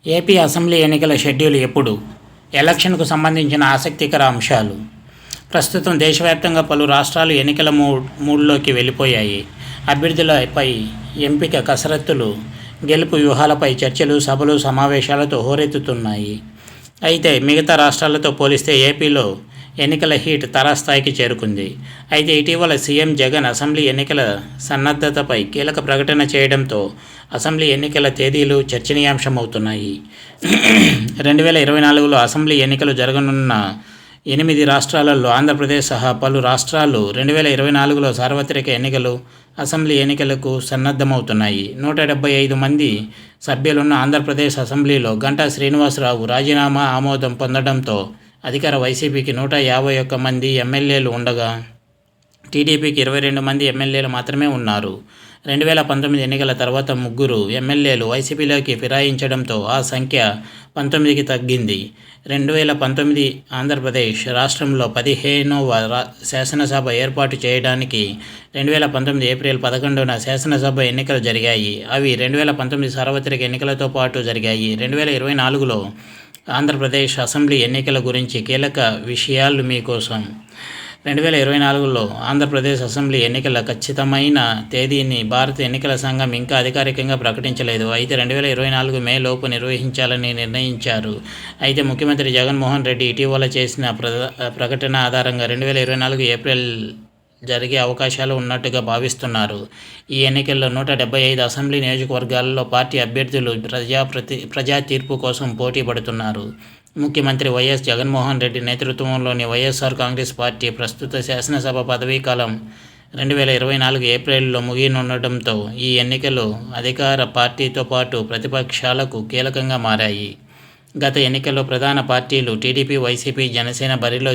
AP assembly ఎన్నికల schedule ఎప్పుడు? ఎలక్షన్కు సంబంధించిన ఆసక్తికర అంశాలు. ప్రస్తుతం దేశవ్యాప్తంగా పలు రాష్ట్రాలు ఎన్నికల మూడ్లోకి వెళ్ళిపోయాయి. అభ్యర్థులపై ఎంపిక కసరత్తులు, గెలుపు వ్యూహాలపై చర్చలు, సభలు, సమావేశాలతో హోరెత్తుతున్నాయి. అయితే మిగతా రాష్ట్రాలతో పోలిస్తే ఏపీలో ఎన్నికల హీట్ తారాస్థాయికి చేరుకుంది. అయితే ఇటీవల సీఎం జగన్ అసెంబ్లీ ఎన్నికల సన్నద్ధతపై కీలక ప్రకటన చేయడంతో అసెంబ్లీ ఎన్నికల తేదీలు చర్చనీయాంశమవుతున్నాయి. 2024లో అసెంబ్లీ ఎన్నికలు జరగనున్న 8 రాష్ట్రాలలో ఆంధ్రప్రదేశ్ సహా పలు రాష్ట్రాలు 2024లో సార్వత్రిక ఎన్నికలు, అసెంబ్లీ ఎన్నికలకు సన్నద్ధమవుతున్నాయి. 175 మంది సభ్యులున్న ఆంధ్రప్రదేశ్ అసెంబ్లీలో గంటా శ్రీనివాసరావు రాజీనామా ఆమోదం పొందడంతో అధికార వైసీపీకి 151 మంది ఎమ్మెల్యేలు ఉండగా టీడీపీకి 22 మంది ఎమ్మెల్యేలు మాత్రమే ఉన్నారు. 2019 ఎన్నికల తర్వాత 3 ఎమ్మెల్యేలు వైసీపీలోకి ఫిరాయించడంతో ఆ సంఖ్య 19కి తగ్గింది. 2019 ఆంధ్రప్రదేశ్ రాష్ట్రంలో 15వ శాసనసభ ఏర్పాటు చేయడానికి 2019 ఏప్రిల్ 11న శాసనసభ ఎన్నికలు జరిగాయి. అవి 2019 సార్వత్రిక ఎన్నికలతో పాటు జరిగాయి. 2024లో ఆంధ్రప్రదేశ్ అసెంబ్లీ ఎన్నికల గురించి కీలక విషయాలు మీకోసం. 2024లో ఆంధ్రప్రదేశ్ అసెంబ్లీ ఎన్నికల ఖచ్చితమైన తేదీని భారత ఎన్నికల సంఘం ఇంకా అధికారికంగా ప్రకటించలేదు. అయితే 2024 మే లోపు నిర్వహించాలని నిర్ణయించారు. అయితే ముఖ్యమంత్రి జగన్మోహన్ రెడ్డి ఇటీవల చేసిన ప్రకటన ఆధారంగా 2024 ఏప్రిల్ జరిగే అవకాశాలు ఉన్నట్టుగా భావిస్తున్నారు. ఈ ఎన్నికల్లో 175 అసెంబ్లీ నియోజకవర్గాలలో పార్టీ అభ్యర్థులు ప్రజా తీర్పు కోసం పోటీ పడుతున్నారు. ముఖ్యమంత్రి వైఎస్ జగన్మోహన్ రెడ్డి నేతృత్వంలోని వైఎస్ఆర్ కాంగ్రెస్ పార్టీ ప్రస్తుత శాసనసభ పదవీకాలం 2024 ఏప్రిల్లో ముగియనుండటంతో ఈ ఎన్నికలు అధికార పార్టీతో పాటు ప్రతిపక్షాలకు కీలకంగా మారాయి. గత ఎన్నికల్లో ప్రధాన పార్టీలు టీడీపీ, వైసీపీ, జనసేన బరిలో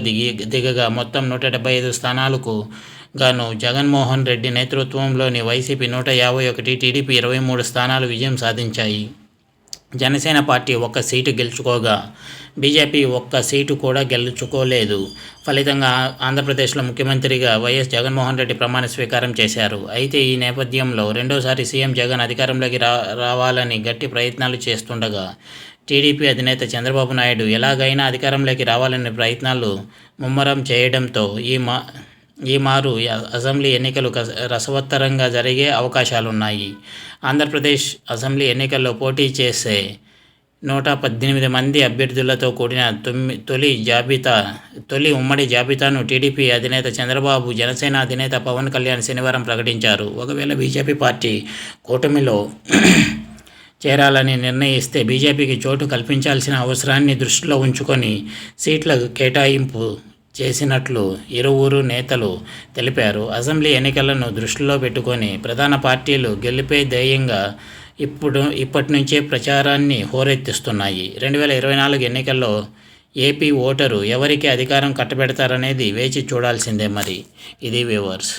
దిగగా మొత్తం 175 స్థానాలకు గాను జగన్మోహన్ రెడ్డి నేతృత్వంలోని వైసీపీ 151, టీడీపీ 23 స్థానాలు విజయం సాధించాయి. జనసేన పార్టీ 1 సీటు గెలుచుకోగా బీజేపీ 1 సీటు కూడా గెలుచుకోలేదు. ఫలితంగా ఆంధ్రప్రదేశ్లో ముఖ్యమంత్రిగా వైఎస్ జగన్మోహన్ రెడ్డి ప్రమాణ స్వీకారం చేశారు. అయితే ఈ నేపథ్యంలో రెండోసారి సీఎం జగన్ అధికారంలోకి రావాలని గట్టి ప్రయత్నాలు చేస్తుండగా టీడీపీ అధినేత చంద్రబాబు నాయుడు ఎలాగైనా అధికారంలోకి రావాలనే ప్రయత్నాలు ముమ్మరం చేయడంతో ఈ మారు అసెంబ్లీ ఎన్నికలు రసవత్తరంగా జరిగే అవకాశాలున్నాయి. ఆంధ్రప్రదేశ్ అసెంబ్లీ ఎన్నికల్లో పోటీ చేసే 118 మంది అభ్యర్థులతో కూడిన తొలి ఉమ్మడి జాబితాను టీడీపీ అధినేత చంద్రబాబు, జనసేన అధినేత పవన్ కళ్యాణ్ శనివారం ప్రకటించారు. ఒకవేళ బీజేపీ పార్టీ కూటమిలో చేరాలని నిర్ణయిస్తే బీజేపీకి చోటు కల్పించాల్సిన అవసరాన్ని దృష్టిలో ఉంచుకొని సీట్ల కేటాయింపు చేసినట్లు ఇరువురు నేతలు తెలిపారు. అసెంబ్లీ ఎన్నికలను దృష్టిలో పెట్టుకొని ప్రధాన పార్టీలు గెలిపే ధ్యేయంగా ఇప్పటి నుంచే ప్రచారాన్ని హోరెత్తిస్తున్నాయి. 2024 ఎన్నికల్లో ఏపీ ఓటరు ఎవరికి అధికారం కట్టబెడతారనేది వేచి చూడాల్సిందే. మరి ఇది వ్యూవర్స్.